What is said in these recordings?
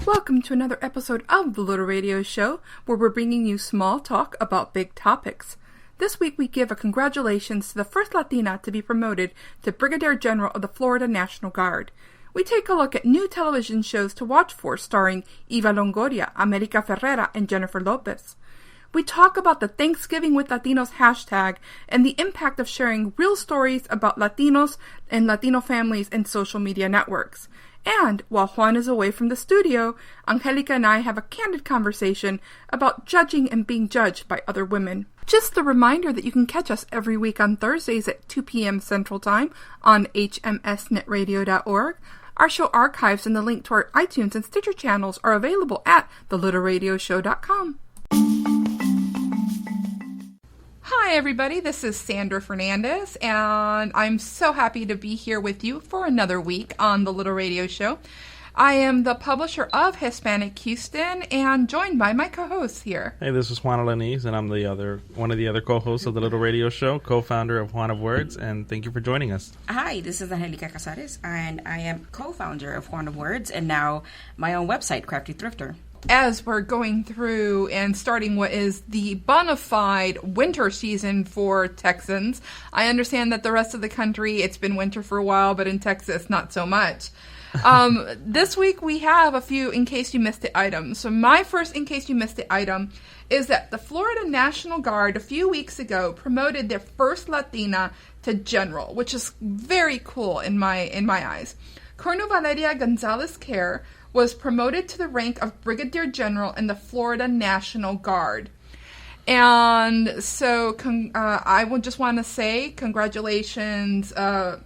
Welcome to another episode of the Little Radio Show, where we're bringing you small talk about big topics. This week we give a congratulations to the first Latina to be promoted to Brigadier General of the Florida National Guard. We take a look at new television shows to watch for starring Eva Longoria, Anjelica Ferrera, and Jennifer Lopez. We talk about the Thanksgiving with Latinos hashtag and the impact of sharing real stories about Latinos and Latino families in social media networks. And while Juan is away from the studio, Anjelica and I have a candid conversation about judging and being judged by other women. Just a reminder that you can catch us every week on Thursdays at 2 p.m. Central Time on hmsnetradio.org. Our show archives and the link to our iTunes and Stitcher channels are available at thelittleradioshow.com. Hi everybody, this is Sandra Fernandez, and I'm so happy to be here with you for another week on the Little Radio Show. I am the publisher of Hispanic Houston and joined by my co-hosts here. Hey, this is Juan Alanis, and I'm one of the other co-hosts of the Little Radio Show, co-founder of Juan of Words, and thank you for joining us. Hi, this is Anjelica Cazares, and I am co-founder of Juan of Words, and now my own website, Crafty Thrifter. As we're going through and starting what is the bona fide winter season for Texans, I understand that the rest of the country, it's been winter for a while, but in Texas, not so much. This week we have a few in case you missed it items. So my first in case you missed it item is that the Florida National Guard a few weeks ago promoted their first Latina to general, which is very cool in my eyes. Colonel Valeria Gonzalez-Kerr was promoted to the rank of Brigadier General in the Florida National Guard. And so I would just want to say congratulations, General,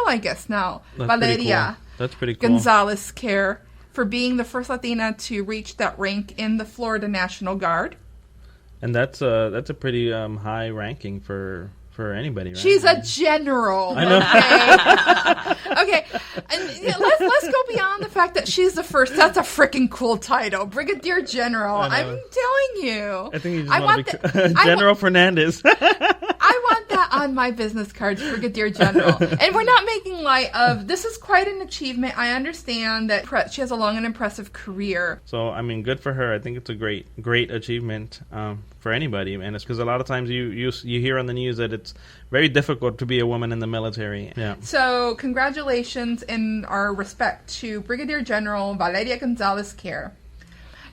I guess now, That's Valeria. That's pretty cool. Gonzalez-Kerr for being the first Latina to reach that rank in the Florida National Guard. And that's a pretty high ranking for anybody, right? She's a general. I know. Okay. And let's go beyond the fact that she's the first. That's a freaking cool title, Brigadier General. I'm telling you. I think you just want to be General Fernandez. I want that on my business cards, Brigadier General. And we're not making light of. This is quite an achievement. I understand that she has a long and impressive career. So I mean, good for her. I think it's a great achievement for anybody, and it's because a lot of times you hear on the news that it's very difficult to be a woman in the military. Yeah. So congratulations and our respect to Brigadier General Valeria Gonzalez-Kerr.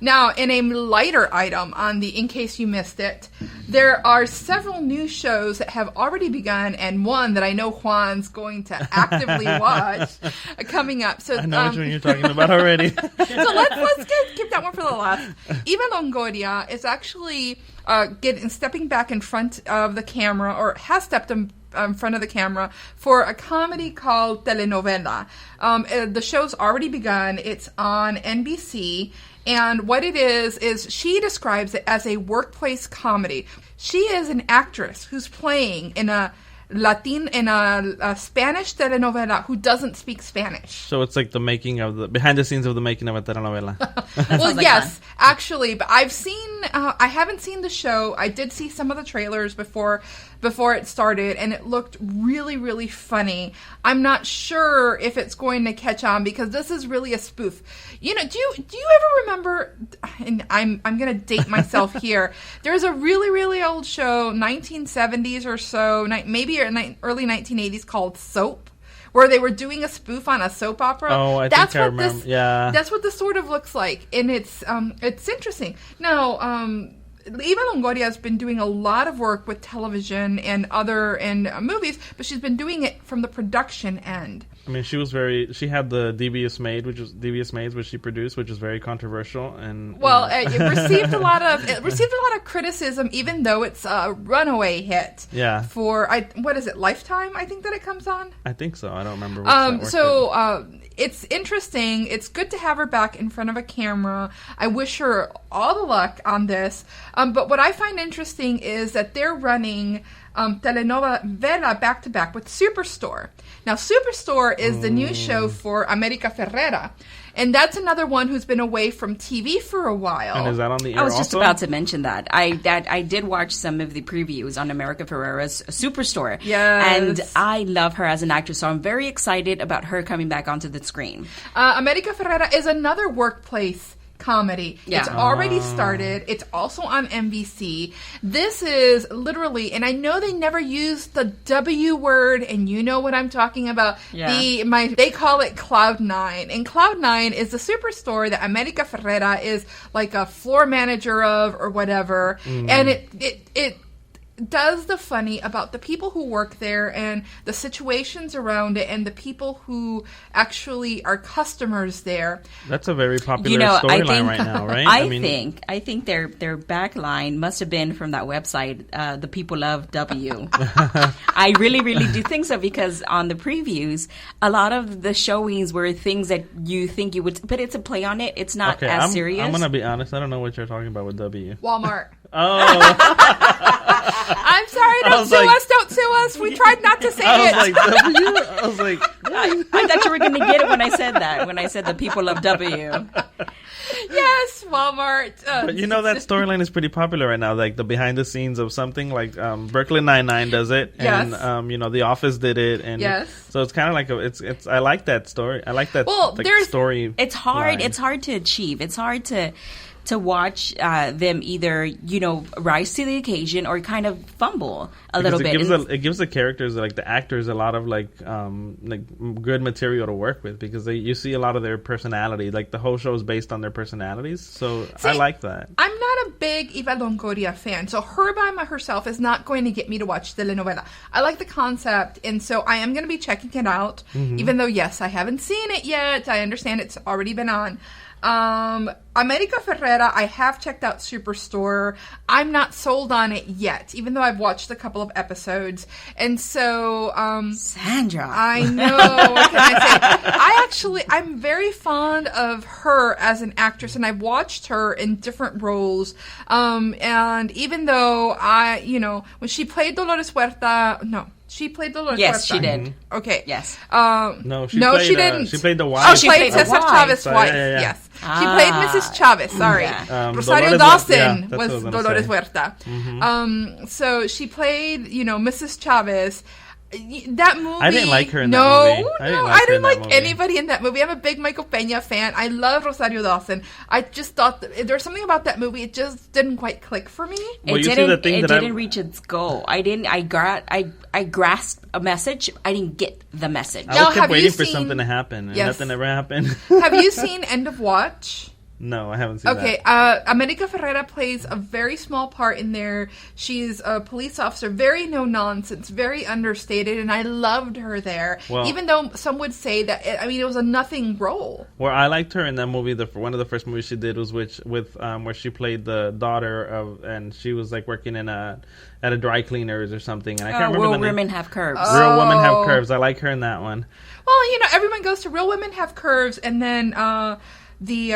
Now, in a lighter item on the In Case You Missed It, there are several new shows that have already begun, and one that I know Juan's going to actively watch coming up. So I know which one you're talking about already. So let's keep that one for the last. Eva Longoria is actually stepping back in front of the camera, or has stepped in front of the camera for a comedy called Telenovela. The show's already begun. It's on NBC. And what it is she describes it as a workplace comedy. She is an actress who's playing in a Spanish telenovela who doesn't speak Spanish. So it's like behind the scenes of the making of a telenovela. Well, yes, actually, but I haven't seen the show. I did see some of the trailers before it started, and it looked really, really funny. I'm not sure if it's going to catch on because this is really a spoof. You know, do you ever remember? And I'm going to date myself here. There's a really, really old show, 1970s or so, maybe early 1980s, called Soap, where they were doing a spoof on a soap opera. Oh, I think I remember. Yeah, that's what this sort of looks like, and it's interesting. Now, Eva Longoria has been doing a lot of work with television and movies, but she's been doing it from the production end. I mean, she had the Devious Maids, which she produced, which is very controversial, and it received a lot of criticism, even though it's a runaway hit. Yeah. For what is it, Lifetime? I think that it comes on. I think so. I don't remember. It's interesting. It's good to have her back in front of a camera. I wish her all the luck on this. But what I find interesting is that they're running telenovela back-to-back with Superstore. Now, Superstore is the new show for Anjelica Ferrera. And that's another one who's been away from TV for a while. And is that on the air I was just also? about to mention that. I did watch some of the previews on Anjelica Ferrera's Superstore. Yes. And I love her as an actress, so I'm very excited about her coming back onto the screen. Anjelica Ferrera is another workplace comedy. Yeah. It's already started. It's also on NBC. This is literally, and I know they never use the W word, and you know what I'm talking about. Yeah. They call it Cloud9, and Cloud9 is the superstore that Anjelica Ferrera is like a floor manager of or whatever, and it does the funny about the people who work there and the situations around it and the people who actually are customers there. That's a very popular storyline right now, right? I think their back line must have been from that website, The People Love W. I really, really do think so, because on the previews, a lot of the showings were things that you think you would, but it's a play on it. It's not as serious. I'm going to be honest. I don't know what you're talking about with W. Walmart. Oh. I'm sorry, don't sue us. We tried not to say it. I was like, I thought you were going to get it when I said that, when I said The People Love W. Yes, Walmart. But you know that storyline is pretty popular right now, like the behind the scenes of something like Brooklyn Nine-Nine does it, yes. And The Office did it, and yes. So it's kind of like it's. I like that story. I like that story. It's hard. It's hard to achieve. It's hard to watch them either, rise to the occasion or kind of fumble a little bit. It gives the characters, like the actors, a lot of like good material to work with, because you see a lot of their personality. Like the whole show is based on their personalities, so I like that. I'm not a big Eva Longoria fan, so her by herself is not going to get me to watch telenovela. I like the concept, and so I am going to be checking it out, even though, yes, I haven't seen it yet. I understand it's already been on. Anjelica Ferrera, I have checked out Superstore. I'm not sold on it yet, even though I've watched a couple of episodes. And so, Sandra. I know, what can I say? I'm very fond of her as an actress, and I've watched her in different roles. And even though when she played Dolores Huerta, she played Dolores Huerta. Yes, she did. Okay. Yes. She didn't. She played the wife. She played Cesar Chavez's wife. Yeah. Yes. She played Mrs. Chavez. Sorry. Yeah. Rosario Dawson was Dolores say. Huerta. So she played, Mrs. Chavez. That movie. I didn't like her in that movie. I didn't like anybody in that movie. I'm a big Michael Peña fan. I love Rosario Dawson. I just thought that there was something about that movie. It just didn't quite click for me. Well, It didn't reach its goal. I grasped a message. I didn't get the message. I kept waiting for something to happen, and nothing ever happened. Have you seen End of Watch? No, I haven't seen that. Okay, Anjelica Ferrera plays a very small part in there. She's a police officer, very no-nonsense, very understated, and I loved her there. Well, even though some would say that, it was a nothing role. Well, I liked her in that movie. One of the first movies she did was with where she played the daughter of, and she was like working at a dry cleaners or something. And I can't remember the name. Real Women Have Curves. Real Women Have Curves. I like her in that one. Well, everyone goes to Real Women Have Curves, and then the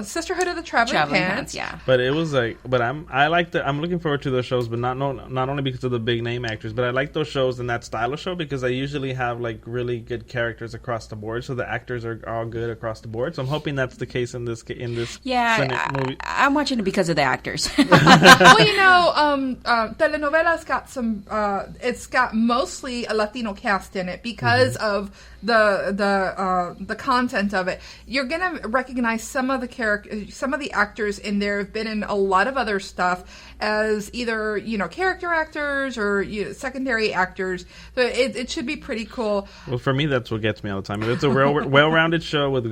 Sisterhood of the Traveling Pants. Yeah. But it was like, I'm looking forward to those shows, but not only because of the big name actors, but I like those shows and that style of show because they usually have like really good characters across the board, so the actors are all good across the board. So I'm hoping that's the case in this movie. I'm watching it because of the actors. Well, Telenovela's got some. It's got mostly a Latino cast in it because of the content of it. You're gonna recognize some of the actors in there have been in a lot of other stuff as either character actors or secondary actors. So it should be pretty cool. Well, for me, that's what gets me all the time. If it's a well-rounded show with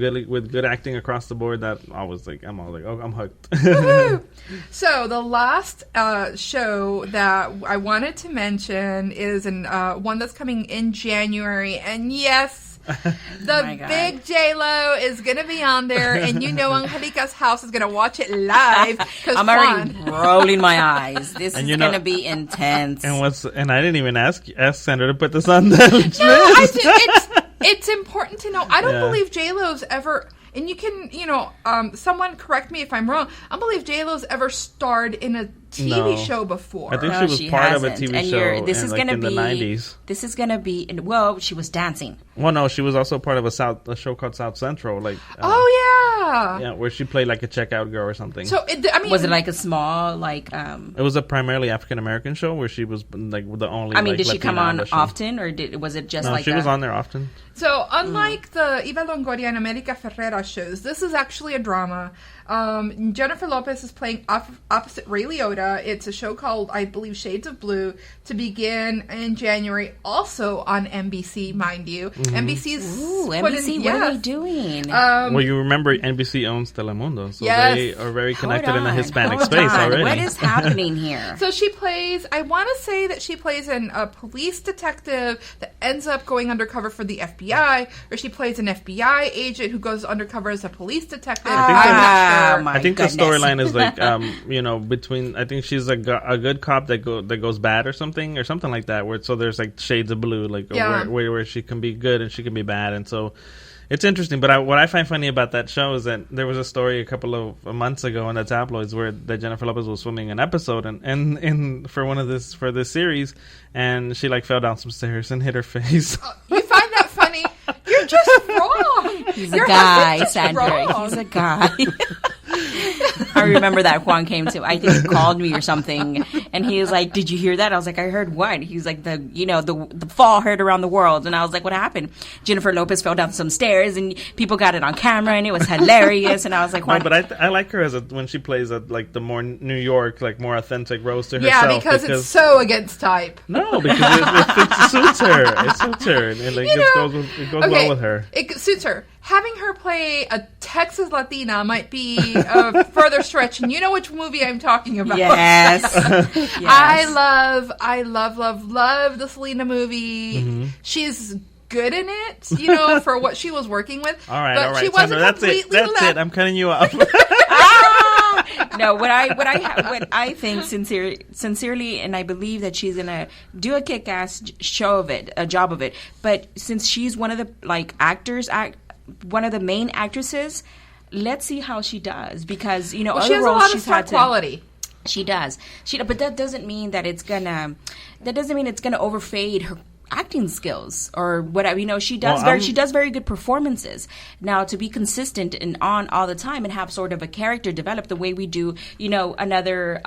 good acting across the board, I'm always like, oh, I'm hooked. So the last show that I wanted to mention is one that's coming in January, and yes. The big J-Lo is going to be on there, and Angelica's house is going to watch it live. I'm already rolling my eyes. This is going to be intense. And I didn't even ask Sandra to put this on the list. No, it's important to know. I don't believe J-Lo's ever... And you can, someone correct me if I'm wrong. I don't believe J-Lo's ever starred in a TV show before. I think she was part of a TV show this is gonna be, the 90s. This is going to be... Well, she was dancing. Well, no, she was also part of a show called South Central. Yeah, where she played like a checkout girl or something. So, was it like a small, It was a primarily African-American show where she was like the only... did Latina she come on often, or was it just she was on there often. So, unlike the Eva Longoria and Anjelica Ferrera shows, this is actually a drama. Jennifer Lopez is playing opposite Ray Liotta. It's a show called, I believe, Shades of Blue, to begin in January, also on NBC, mind you. NBC's... Ooh, NBC, what are they doing? Well, you remember NBC owns Telemundo, so they are very connected in the Hispanic space already. What is happening here? So she plays, I want to say that she plays a police detective that ends up going undercover for the FBI, or she plays an FBI agent who goes undercover as a police detective. I think the storyline is like, between, I think she's a good cop that goes bad or something like that. So there's like shades of blue, like where she can be good and she can be bad, and so it's interesting. But what I find funny about that show is that there was a story a couple of months ago in the tabloids where that Jennifer Lopez was filming an episode and for this series, and she like fell down some stairs and hit her face. You find that funny? You're just wrong. He's a guy, Sandra. He's a guy. I remember that Juan came to, I think he called me or something, and he was like, "Did you hear that?" I was like, "I heard what?" He was like, the fall heard around the world, and I was like, "What happened?" Jennifer Lopez fell down some stairs, and people got it on camera, and it was hilarious. And I was like, "Juan." No, but I like her when she plays like the more New York, like more authentic rose to herself. Yeah, because it's so against type. No, because it suits her. It suits her, and like it goes well with her. It suits her. Having her play a Texas Latina might be a further stretch, and you know which movie I'm talking about. Yes. Yes. I love the Selena movie. Mm-hmm. She's good in it, for what she was working with. All right, but she wasn't Sandra, that's it. I'm cutting you off. No, what I think sincerely, and I believe that she's gonna do a kick-ass a job of it. But since she's one of the one of the main actresses, let's see how she does, because other she has roles a lot she's of star had quality. She does, but that doesn't mean that it's gonna overfade her acting skills or whatever. She does she does very good performances. Now, to be consistent and on all the time and have sort of a character develop the way we do, another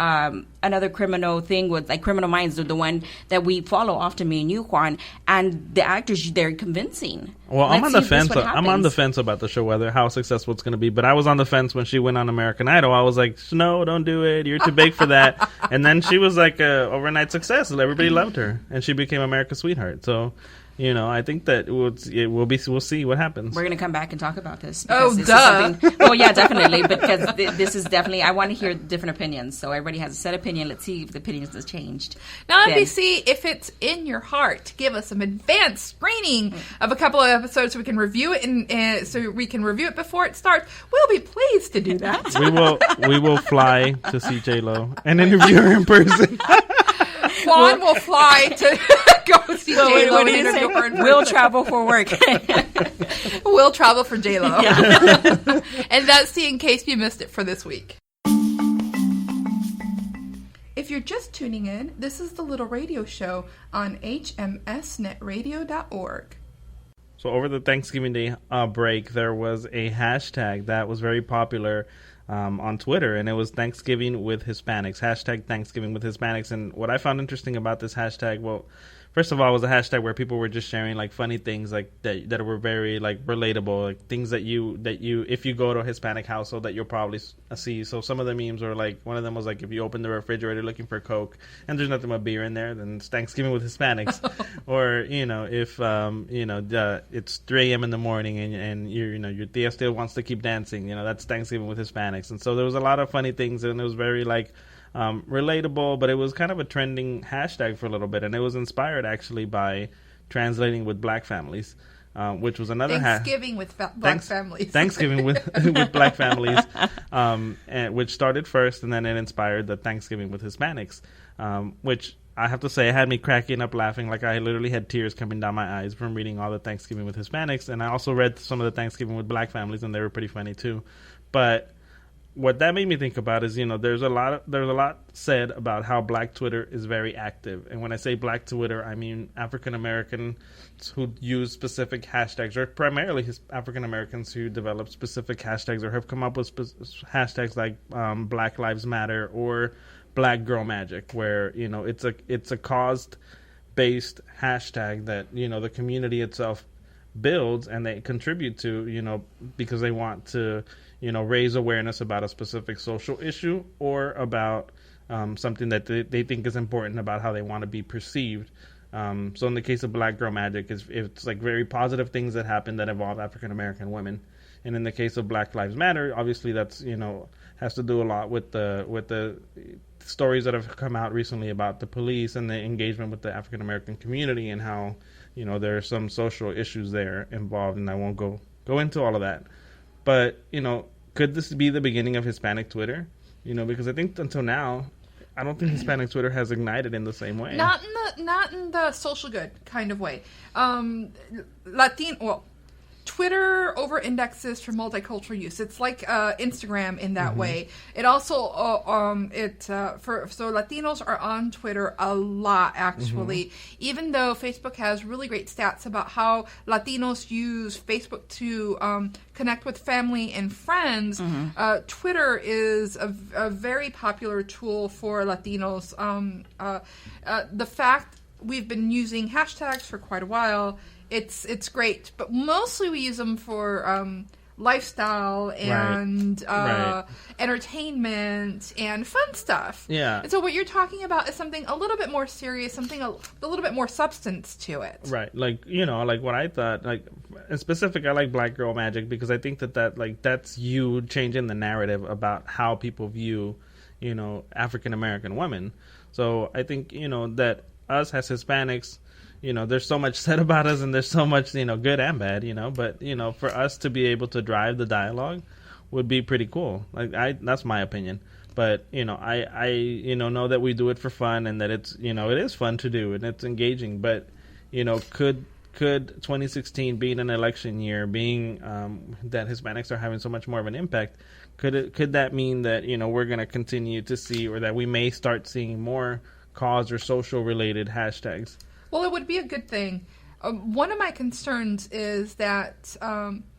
criminal thing with like Criminal Minds, the one that we follow often, me and you, Juan, and the actors, they're convincing. Well, I'm on the fence. I'm on the fence about the show, how successful it's going to be. But I was on the fence when she went on American Idol. I was like, no, don't do it. You're too big for that. And then she was like a overnight success. Everybody loved her, and she became America's sweetheart. So, I think that we'll see what happens. We're going to come back and talk about this. Oh, duh. Oh, yeah, definitely. Because this is definitely, I want to hear different opinions. So everybody has a set opinion. Let's see if the opinions has changed. Now, NBC, if it's in your heart, give us some advanced screening of a couple of episodes so we can review it before it starts. We'll be pleased to do that. We will fly to see J-Lo and interview her in person. Juan will fly to go see J-Lo and interview her in person. We'll travel for work. We'll travel for J-Lo. Yeah. And that's the in case you missed it for this week. If you're just tuning in, this is the Little Radio Show on hmsnetradio.org. So over the Thanksgiving Day break, there was a hashtag that was very popular on Twitter, and it was Thanksgiving with Hispanics, hashtag Thanksgiving with Hispanics. And what I found interesting about this hashtag, well, first of all, it was a hashtag where people were just sharing like funny things like that were very like relatable, like things that you if you go to a Hispanic household that you'll probably see. So some of the memes were like, one of them was like, if you open the refrigerator looking for Coke and there's nothing but beer in there, then it's Thanksgiving with Hispanics. Or if it's 3 a.m. in the morning and your tia still wants to keep dancing, that's Thanksgiving with Hispanics. And so there was a lot of funny things, and it was very like relatable, but it was kind of a trending hashtag for a little bit, and it was inspired actually by translating with black families, which was another Thanksgiving with black families. Thanksgiving with black families, and which started first, and then it inspired the Thanksgiving with Hispanics, which I have to say, it had me cracking up laughing. Like, I literally had tears coming down my eyes from reading all the Thanksgiving with Hispanics, and I also read some of the Thanksgiving with black families, and they were pretty funny too. But what that made me think about is, there's a lot said about how Black Twitter is very active. And when I say Black Twitter, I mean African Americans who use specific hashtags, or primarily African Americans who develop specific hashtags or have come up with hashtags like Black Lives Matter or Black Girl Magic, where, it's a cause-based hashtag that, the community itself builds and they contribute to, because they want to, raise awareness about a specific social issue or about something that they think is important about how they want to be perceived. So in the case of Black Girl Magic, it's like very positive things that happen that involve African American women. And in the case of Black Lives Matter, obviously that's, has to do a lot with the stories that have come out recently about the police and the engagement with the African American community and how, there are some social issues there involved, and I won't go into all of that. But, could this be the beginning of Hispanic Twitter? Because I think until now, I don't think Hispanic Twitter has ignited in the same way. Not in the social good kind of way. Twitter over-indexes for multicultural use. It's like Instagram in that way. It also so Latinos are on Twitter a lot, actually. Even though Facebook has really great stats about how Latinos use Facebook to connect with family and friends, Twitter is a very popular tool for Latinos. The fact we've been using hashtags for quite a while. It's great, but mostly we use them for lifestyle and entertainment and fun stuff. Yeah. And so what you're talking about is something a little bit more serious, something a little bit more substance to it. Right. Like, like what I thought, like in specific, I like Black Girl Magic because I think that's you changing the narrative about how people view, African American women. So I think, that us as Hispanics, there's so much said about us and there's so much, good and bad, but, for us to be able to drive the dialogue would be pretty cool. That's my opinion. But, I know that we do it for fun and that it's, it is fun to do and it's engaging. But, could 2016 being an election year, being that Hispanics are having so much more of an impact, could that mean that, we're going to continue to see, or that we may start seeing more cause or social related hashtags? Well, it would be a good thing. One of my concerns is that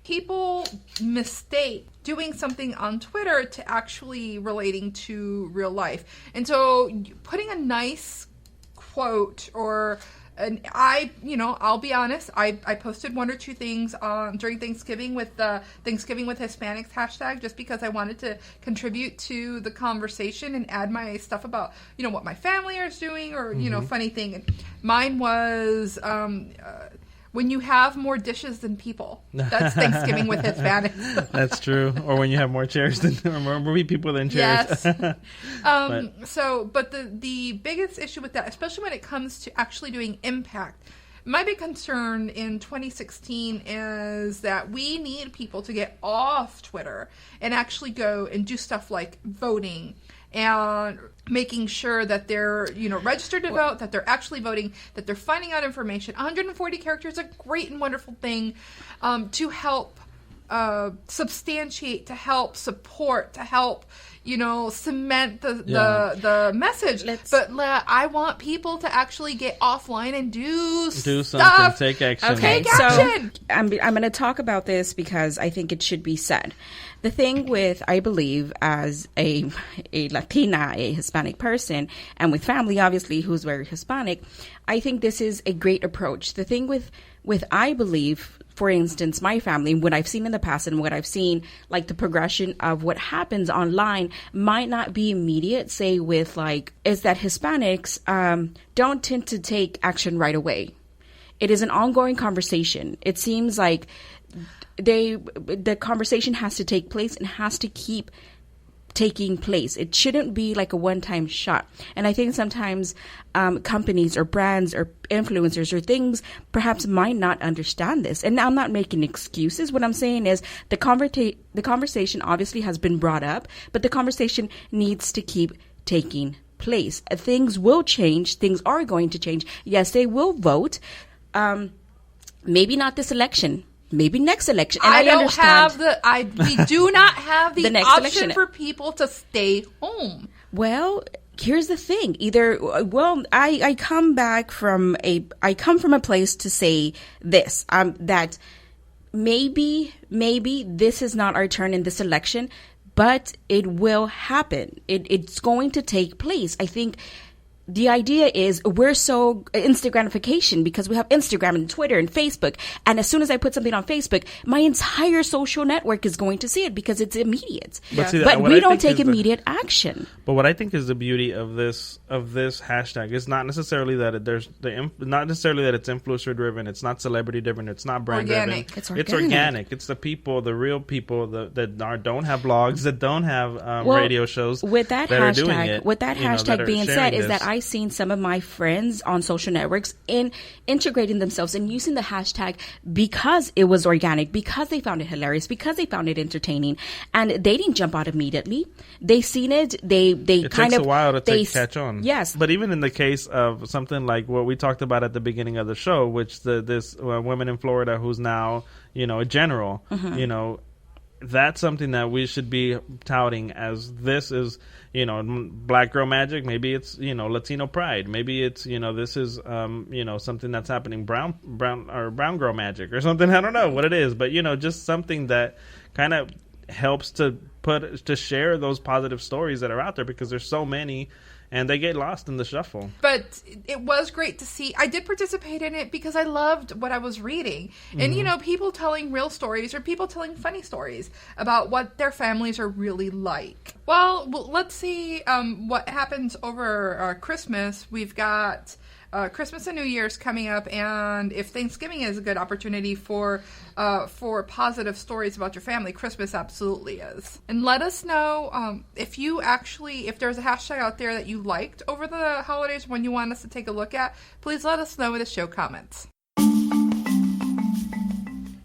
people mistake doing something on Twitter to actually relating to real life. And so putting a nice quote or I'll be honest, I posted one or two things during Thanksgiving with the Thanksgiving with Hispanics hashtag just because I wanted to contribute to the conversation and add my stuff about, what my family is doing or, funny thing. And mine was when you have more dishes than people. That's Thanksgiving with Hispanics. That's true. Or when you have more chairs than more people than chairs. Yes. But the biggest issue with that, especially when it comes to actually doing impact, my big concern in 2016 is that we need people to get off Twitter and actually go and do stuff like voting and making sure that they're, registered to vote, that they're actually voting, that they're finding out information. 140 characters is a great and wonderful thing to help substantiate, to help support, to help, cement the message. But I want people to actually get offline and do something, take action. Okay, take action. So I'm going to talk about this because I think it should be said. The thing with, I believe, as a Latina, a Hispanic person, and with family, obviously, who's very Hispanic, I think this is a great approach. The thing with I believe, for instance, my family, what I've seen in the past and what I've seen, like the progression of what happens online might not be immediate, say with is that Hispanics don't tend to take action right away. It is an ongoing conversation. It seems like the conversation has to take place and has to keep taking place. It shouldn't be like a one-time shot. And I think sometimes companies or brands or influencers or things perhaps might not understand this. And I'm not making excuses. What I'm saying is the conversation obviously has been brought up, but the conversation needs to keep taking place. Things will change. Things are going to change. Yes, they will vote. Maybe not this election. maybe next election. And I don't understand. we do not have the next option election. for people to stay home. Well, here's the thing. I come from a place to say this, that maybe this is not our turn in this election, but it will happen. It's going to take place. I think the idea is we're so Instagramification because we have Instagram and Twitter and Facebook. And as soon as I put something on Facebook, my entire social network is going to see it because it's immediate. But we don't take immediate action. But what I think is the beauty of this hashtag is not necessarily that not necessarily that it's influencer driven. It's not celebrity driven. It's not brand driven. It's organic. It's the people, the real people that don't have blogs, that don't have radio shows. With that that hashtag, are doing it, with that hashtag being said, is that I've seen some of my friends on social networks integrating themselves and using the hashtag because it was organic, because they found it hilarious, because they found it entertaining, and they didn't jump out immediately. They seen it. It takes a while to catch on. Yes, but even in the case of something like what we talked about at the beginning of the show, which this woman in Florida who's now a general, that's something that we should be touting as this is, Black Girl Magic. Maybe it's, Latino Pride. Maybe it's, this is, something that's happening brown Girl Magic or something. I don't know what it is, but, just something that kind of helps to share those positive stories that are out there, because there's so many and they get lost in the shuffle. But it was great to see. I did participate in it because I loved what I was reading. And, people telling real stories or people telling funny stories about what their families are really like. Well, let's see what happens over Christmas. We've got Christmas and New Year's coming up, and if Thanksgiving is a good opportunity for positive stories about your family, Christmas absolutely is. And let us know if there's a hashtag out there that you liked over the holidays, when you want us to take a look at. Please let us know in the show comments.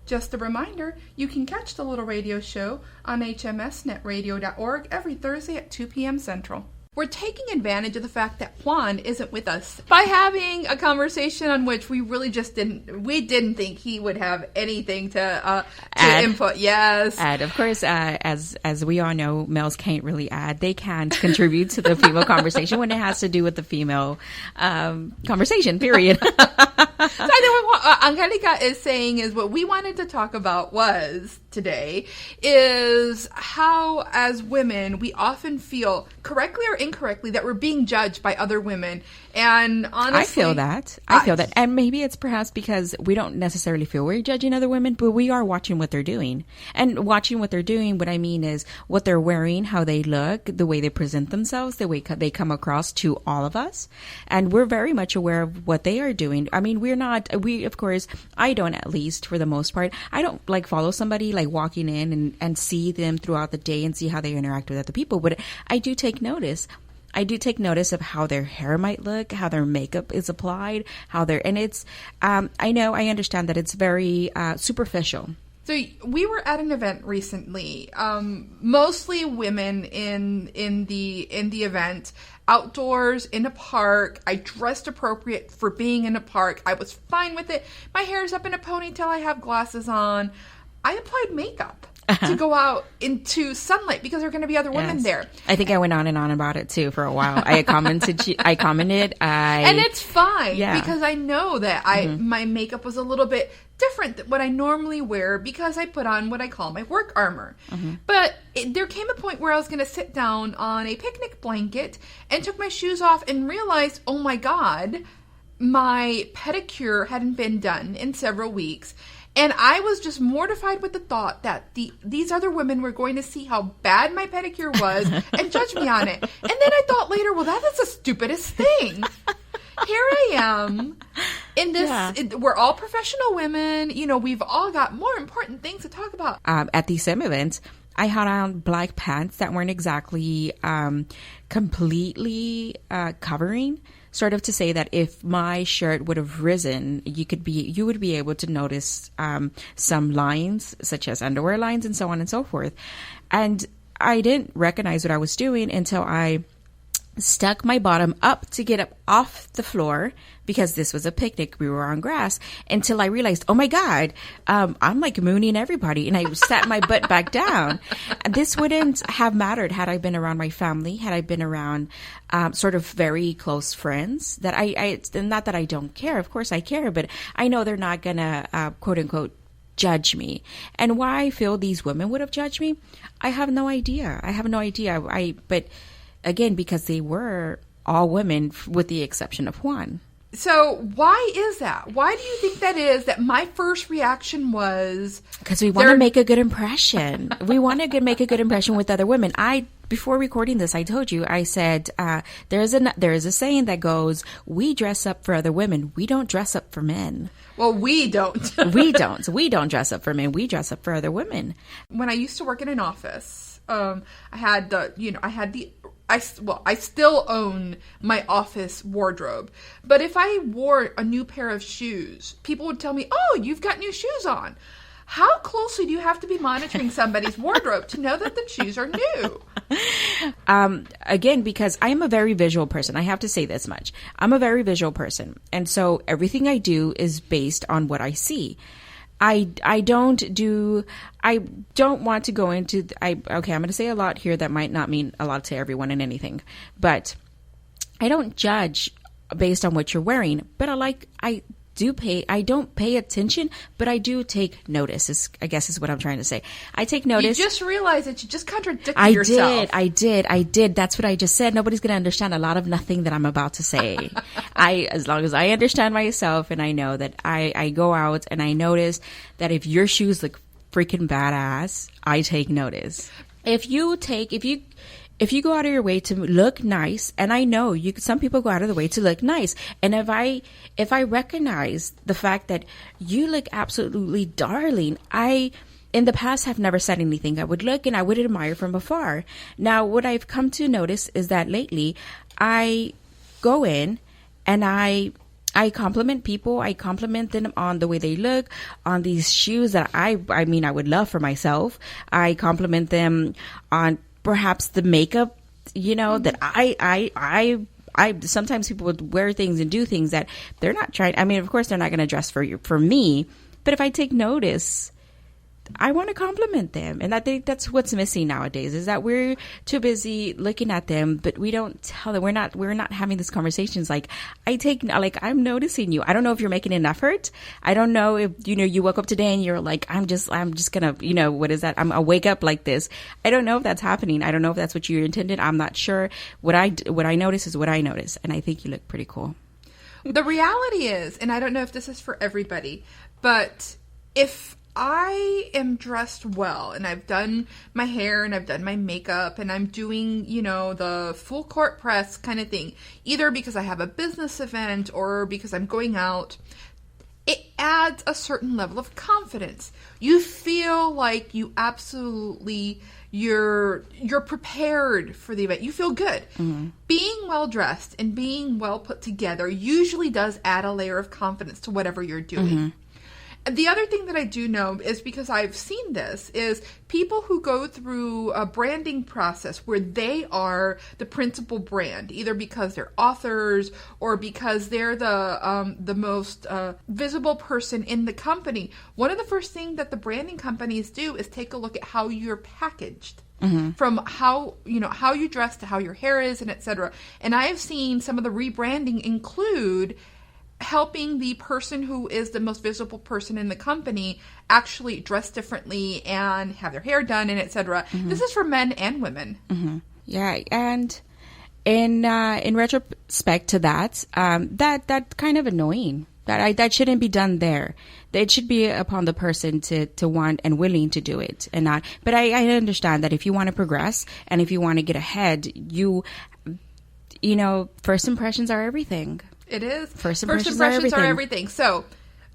Just a reminder, you can catch the Little Radio Show on hmsnetradio.org every Thursday at 2 p.m. Central. We're taking advantage of the fact that Juan isn't with us by having a conversation on which we really just didn't think he would have anything to input. Yes. Add. Of course, as we all know, males can't really add. They can't contribute to the female conversation when it has to do with the female conversation, period. So I think what Anjelica is saying is what we wanted to talk about today is how, as women, we often feel, correctly or incorrectly, that we're being judged by other women. And honestly, I feel that. And maybe it's perhaps because we don't necessarily feel we're judging other women, but we are watching what they're doing. And watching what they're doing, what I mean is what they're wearing, how they look, the way they present themselves, the way they come across to all of us. And we're very much aware of what they are doing. I mean, of course, I don't, at least for the most part, I don't follow somebody walking in and see them throughout the day and see how they interact with other people. But I do take notice. I do take notice of how their hair might look, how their makeup is applied, and it's, I understand that it's very superficial. So we were at an event recently, mostly women in the event, outdoors, in a park. I dressed appropriate for being in a park. I was fine with it. My hair's up in a ponytail. I have glasses on. I applied makeup to go out into sunlight because there are going to be other women there. I think I went on and on about it too for a while. I commented. And it's fine because I know that my makeup was a little bit different than what I normally wear because I put on what I call my work armor. But there came a point where I was going to sit down on a picnic blanket and took my shoes off and realized, oh my God, my pedicure hadn't been done in several weeks. And I was just mortified with the thought that these other women were going to see how bad my pedicure was and judge me on it. And then I thought later, well, that is the stupidest thing. Here I am in this. We're all professional women. We've all got more important things to talk about. At the same event, I had on black pants that weren't exactly completely covering. Sort of to say that if my shirt would have risen, you would be able to notice some lines, such as underwear lines and so on and so forth. And I didn't recognize what I was doing until I stuck my bottom up to get up off the floor because this was a picnic. We were on grass until I realized, oh my God, I'm like mooning everybody. And I sat my butt back down. This wouldn't have mattered had I been around my family, had I been around sort of very close friends that I not that I don't care. Of course I care, but I know they're not going to, quote unquote, judge me. And why I feel these women would have judged me, I have no idea. But again, because they were all women with the exception of Juan. So why is that? Why do you think that is? That my first reaction was... Because we want to make a good impression. We want to make a good impression with other women. Before recording this, I told you, I said, there is a saying that goes, we dress up for other women. We don't dress up for men. Well, we don't. We don't dress up for men. We dress up for other women. When I used to work in an office, I still own my office wardrobe. But if I wore a new pair of shoes, people would tell me, oh, you've got new shoes on. How closely do you have to be monitoring somebody's wardrobe to know that the shoes are new? Again, because I am a very visual person. I have to say this much. I'm a very visual person. And so everything I do is based on what I see. I don't want to go into, I'm going to say a lot here that might not mean a lot to everyone and anything, but I don't judge based on what you're wearing, but I don't pay attention, but I do take notice, I guess is what I'm trying to say. I take notice. You just realized that you just contradicted yourself. I did. That's what I just said. Nobody's going to understand a lot of nothing that I'm about to say. As long as I understand myself and I know that I go out and I notice that if your shoes look freaking badass, I take notice. If you go out of your way to look nice, and I know some people go out of the way to look nice, and if I recognize the fact that you look absolutely darling, I in the past have never said anything. I would look and I would admire from afar. Now, what I've come to notice is that lately I go in and I compliment people. I compliment them on the way they look, on these shoes that I would love for myself. I compliment them on perhaps the makeup, that I sometimes people would wear things and do things that they're not trying. I mean, of course, they're not going to dress for me, but if I take notice, I want to compliment them. And I think that's what's missing nowadays is that we're too busy looking at them, but we don't tell them. We're not having these conversations. I'm noticing you. I don't know if you're making an effort. I don't know if, you woke up today and you're like, I'm just gonna, what is that? I'll wake up like this. I don't know if that's happening. I don't know if that's what you intended. I'm not sure. What I notice is what I notice. And I think you look pretty cool. The reality is, and I don't know if this is for everybody, but if I am dressed well and I've done my hair and I've done my makeup and I'm doing, the full court press kind of thing, either because I have a business event or because I'm going out, it adds a certain level of confidence. You feel like you're prepared for the event. You feel good. Mm-hmm. Being well dressed and being well put together usually does add a layer of confidence to whatever you're doing. Mm-hmm. The other thing that I do know is because I've seen this is people who go through a branding process where they are the principal brand, either because they're authors or because they're the most visible person in the company. One of the first things that the branding companies do is take a look at how you're packaged. Mm-hmm. From how you dress to how your hair is and etc. And I have seen some of the rebranding include helping the person who is the most visible person in the company actually dress differently and have their hair done and etc. Mm-hmm. This is for men and women. Mm-hmm. Yeah, and in retrospect to that, that's kind of annoying. That shouldn't be done there. It should be upon the person to want and willing to do it and not. But I understand that if you want to progress and if you want to get ahead, first impressions are everything. It is. First impressions are everything. So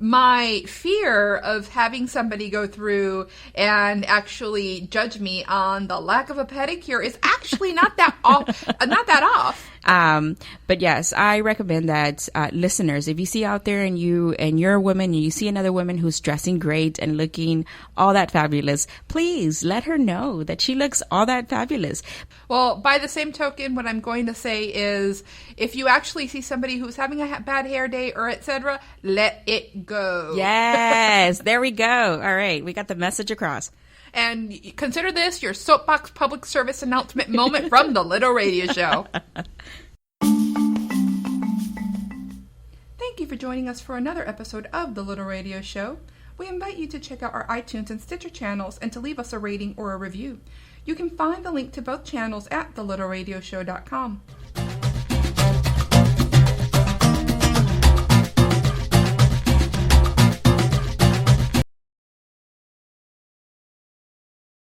my fear of having somebody go through and actually judge me on the lack of a pedicure is actually not that off. But yes, I recommend that listeners, if you see out there and you're a woman and you see another woman who's dressing great and looking all that fabulous, please let her know that she looks all that fabulous. Well, by the same token, what I'm going to say is, if you actually see somebody who's having a bad hair day or etc., let it go. Yes, there we go. All right, we got the message across. And consider this your soapbox public service announcement moment from the Little Radio Show. Thank you for joining us for another episode of the Little Radio Show. We invite you to check out our iTunes and Stitcher channels and to leave us a rating or a review. You can find the link to both channels at thelittlradioshow.com.